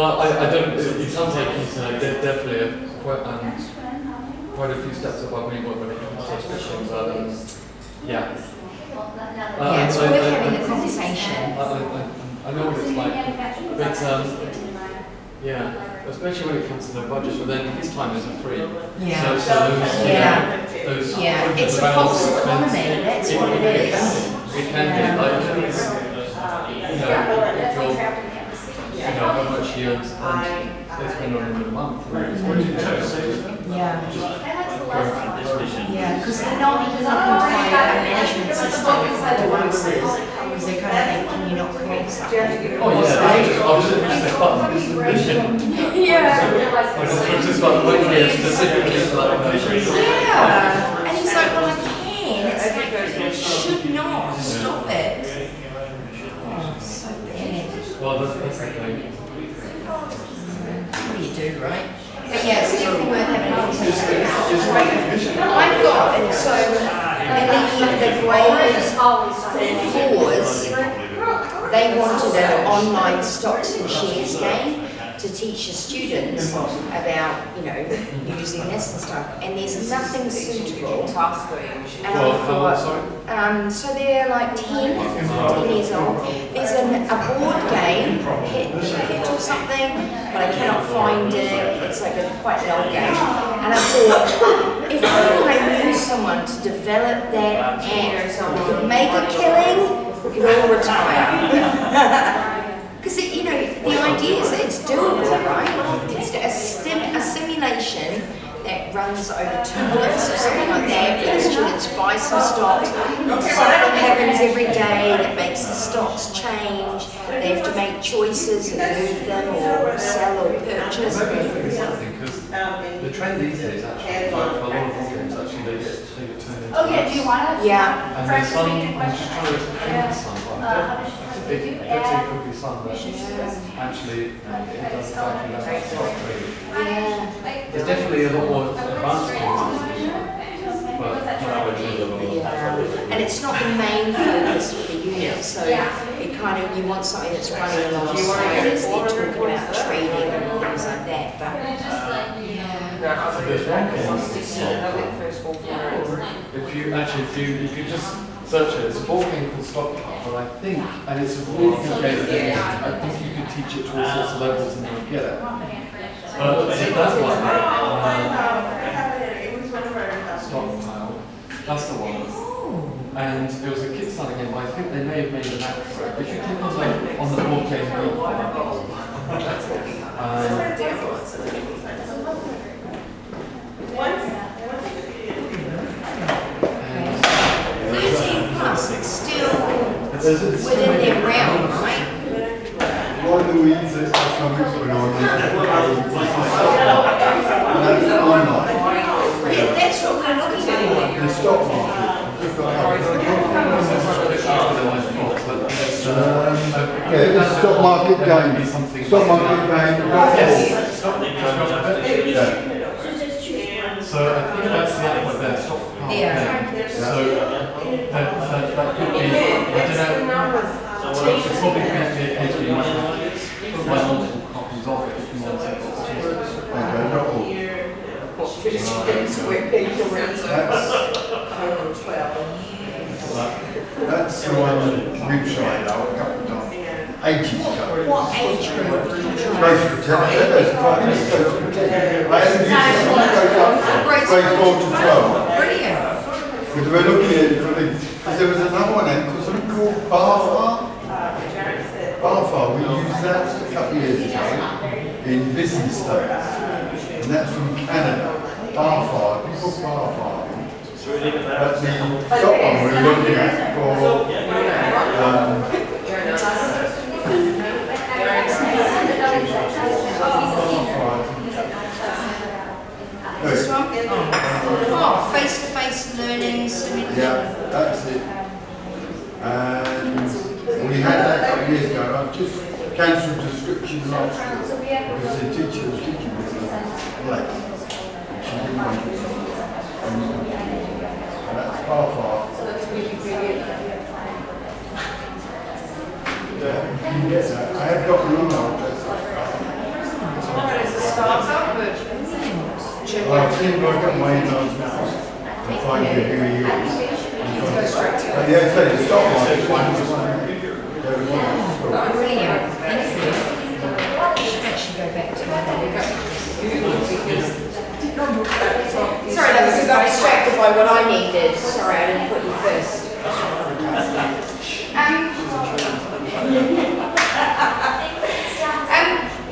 Well, I don't. It sounds like he's definitely quite a few steps above me when it comes to such things. Yeah. Yeah, it's worth having a conversation. I know what it's like, but yeah, especially when it comes to the budget. But then his time isn't free. Yeah. So those it's a false economy. That's what it is. It can be like if you're how much he earns and they spend on him in a month. Yeah, because they're not implying a management system for devices, because they're kind of thinking, can you not create something? Oh yeah, I'll just press the button. Yeah. I just press this button wait specifically for that version. Yeah. And he's like, well, I can. It's like, you should not. Stop it. Oh, so bad. Well, that's the thing. What do you do, right? But yeah, it's definitely worth having a conversation. I've got, and so in the grade 4s, they wanted an online stocks and shares game to teach the students about, using this and stuff. And there's nothing suitable. And I thought, so they're like 10 years old. There's a board game, hit or something, but I cannot find it. It's like quite an old game. And I thought, if only I knew someone to develop that app, we could make a killing, we could all retire. Because the idea is that it's doable, right? It's a simulation that runs over 2 months or something like that, where the students buy some stocks, something happens every day that makes the stocks change, they have to make choices and move them or sell or purchase. Because the trend these days actually, for a lot of games, actually they get turned into do you want to? Yeah. and there's some, I'm just trying to think of some, but there could be some that actually it does exactly that stock trading. Yeah. There's definitely a lot more advanced ones, but And it's not the main focus for the unit, so it kind of, you want something that's running alongside as they're talking about trading and things like that. But there's one if you just search it, it's a board game called Stock Pile, but I think, and it's a really good game, I think you could teach it to all sorts of levels and you would get it. But see, that's one. Stock Pile, that's the one. And it was a Kickstarter game, but I think they may have made an app for it. If you click on the board game it's still within their realm, right? Why do we use this economics when that's online? Yeah, that's what we're looking for. The stock market. Yeah, the stock market game. Stock market game. So I think that's the app there, Stock Pile game. So that could be, I don't know, it's probably going to be a case where you might have to put multiple copies of it if you want to. Okay, not all. That's the one we've tried out a couple of times. Ages ago. What age group? Grade 10. That's fine. I haven't used it. Grade 4 to 12. Brilliant. Because we're looking at it, because there was another one then, because we called Barfar. Barfar, we used that a couple of years ago in business studies. And that's from Canada. Barfar, people Barfar. But the top one we're looking at for This one? Oh, face-to-face learning. yeah, that's it. And we had that a couple of years ago. I've just cancelled the subscription last year because the teacher was teaching us late. She didn't want it. And that's Barfar. Yeah, you can get that. I have got an email address. startup, but I've seen like at my emails now and find out who he is. And yeah, so it's not like one to one. brilliant. I should actually go back to my Sorry, that was got distracted by what I needed. Sorry, I didn't put you first.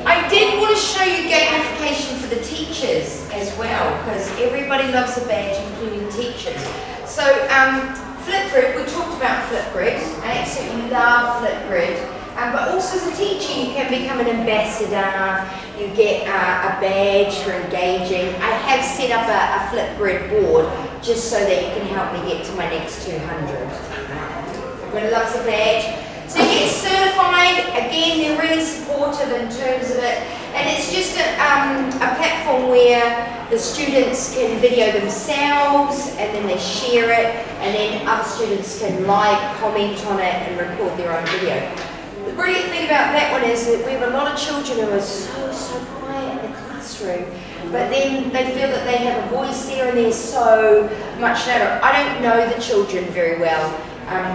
I did want to show you gamification for the teachers as well, because everybody loves a badge, including teachers. So, Flipgrid, we talked about Flipgrid. I absolutely love Flipgrid. But also as a teacher, you can become an ambassador, you get a badge for engaging. I have set up a Flipgrid board just so that you can help me get to my next 200. Everybody loves a badge. So you get certified, again, they're really supportive in terms of it. And it's just a platform where the students can video themselves and then they share it, and then other students can like, comment on it and record their own video. The brilliant thing about that one is that we have a lot of children who are so quiet in the classroom, but then they feel that they have a voice there and they're so much louder. I don't know the children very well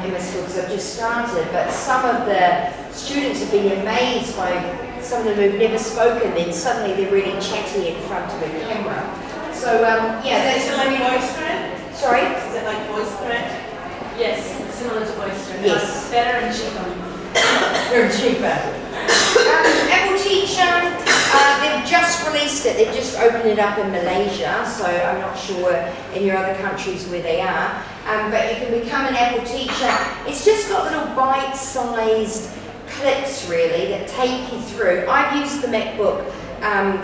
in my school because I've just started, but some of the students have been amazed by some of them who've never spoken, then suddenly they're really chatty in front of the camera. So yeah, that's like voice thread? Sorry? Is it like voice thread? Yes, it's similar to voice thread. Yes. Better and cheaper. They're cheaper. Apple Teacher, they've just released it. They've just opened it up in Malaysia, so I'm not sure in your other countries where they are. But you can become an Apple Teacher. It's just got little bite-sized clips, really, that take you through. I've used the MacBook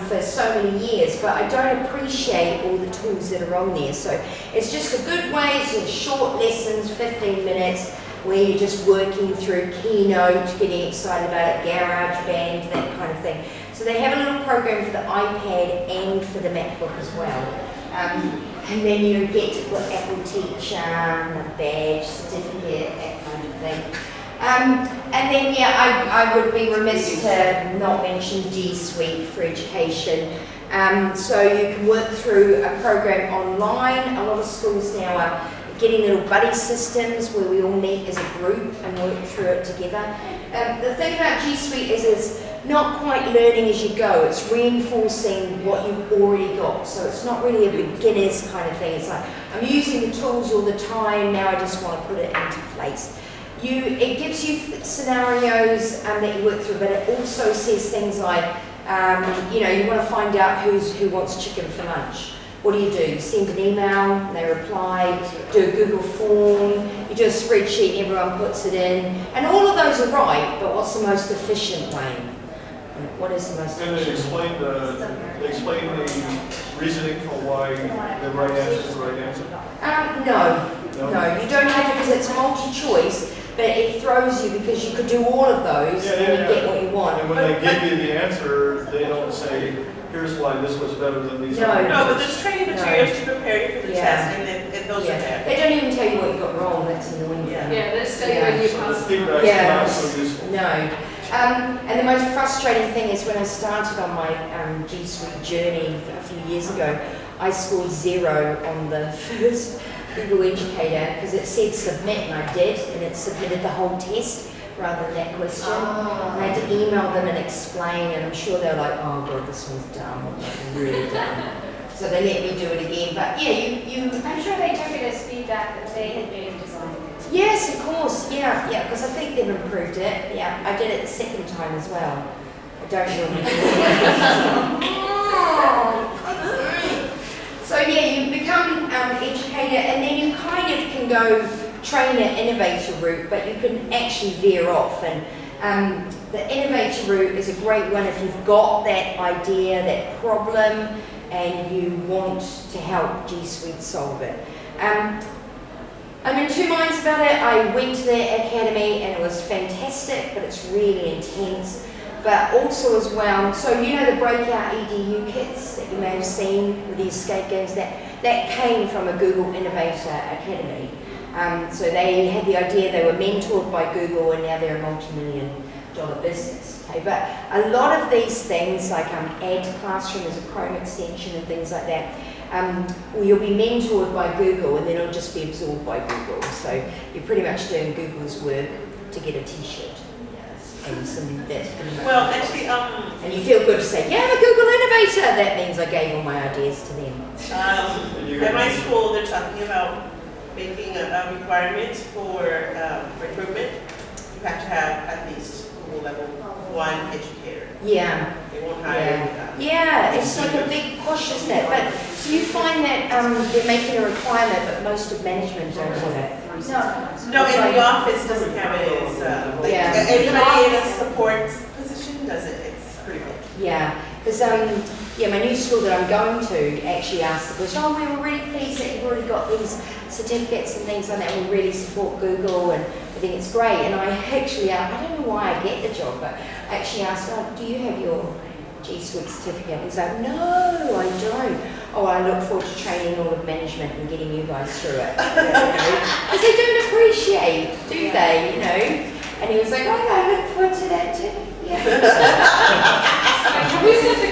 for so many years, but I don't appreciate all the tools that are on there. So it's just a good way. It's short lessons, 15 minutes. Where you're just working through Keynote, getting excited about it, GarageBand, that kind of thing. So they have a little program for the iPad and for the MacBook as well. And then you get to put Apple Teacher, a badge, certificate, that kind of thing. And then, yeah, I would be remiss to not mention G Suite for education. So you can work through a program online. A lot of schools now are getting little buddy systems where we all meet as a group and work through it together. The thing about G Suite is it's not quite learning as you go, it's reinforcing what you've already got. So it's not really a beginner's kind of thing. It's like, I'm using the tools all the time, now I just want to put it into place. It gives you scenarios that you work through, but it also says things like, you want to find out who wants chicken for lunch. What do? Send an email, they reply, do a Google form, you do a spreadsheet, everyone puts it in. And all of those are right, but what's the most efficient way? What is the most efficient way? They explain the reasoning for why the right answer is the right answer? No, you don't have to, because it's multi-choice, but it throws you because you could do all of those and you get what you want. And when they give you the answer, they don't say, here's why this was better than these other No, but answers. there's training materials to prepare you for the test, and those are there. They don't even tell you what you got wrong, that's annoying. Yeah, let's tell you when you The pass. feedback's not so useful. No. And the most frustrating thing is when I started on my G Suite journey a few years ago, I scored 0 on the first Google Educator because it said submit, and I did, and it submitted the whole test rather than that question. And I had to email them and explain, and I'm sure they were like, oh god, this one's dumb, really dumb. So they let me do it again. But yeah, I'm sure they took it as feedback that they had made a design. yes, of course, yeah, because I think they've improved it. Yeah, I did it the second time as well. I don't normally do it. So yeah, you become educator, and then you kind of can go trainer innovator route, but you can actually veer off. And the innovator route is a great one if you've got that idea, that problem, and you want to help G Suite solve it. I'm in two minds about it. I went to the academy and it was fantastic, but it's really intense. But also as well, so you know the breakout EDU kits that you may have seen with the escape games, that came from a Google Innovator Academy. So they had the idea, they were mentored by Google, and now they're a multi-million dollar business. Okay, but a lot of these things like Add Classroom is a Chrome extension and things like that. Well, you'll be mentored by Google and then it'll just be absorbed by Google. So you're pretty much doing Google's work to get a t-shirt. Yes. And some that's pretty much Well, actually, and you feel good to say, yeah, I'm a Google innovator. That means I gave all my ideas to them. at my school, they're talking about making a requirement for recruitment. You have to have at least school level 1 educator. Yeah. They won't hire without. Yeah, it's like a big push, isn't it? But do you find that they're making a requirement, but most of management don't do that? No, in the office doesn't have it as, like, Yeah. everybody in a support position does it. It's pretty good. Yeah, because yeah, my new school that I'm going to actually asked the question, oh, we were really pleased that you've already got these certificates and things like that, and we really support Google, and I think it's great. And I actually, I don't know why I get the job, but I actually asked, oh, do you have your G Suite certificate? He's like, no, I don't. Oh, I look forward to training all of management and getting you guys through it. Because they don't appreciate, do they, you know? And he was like, oh, I look forward to that too. Yeah. Who's the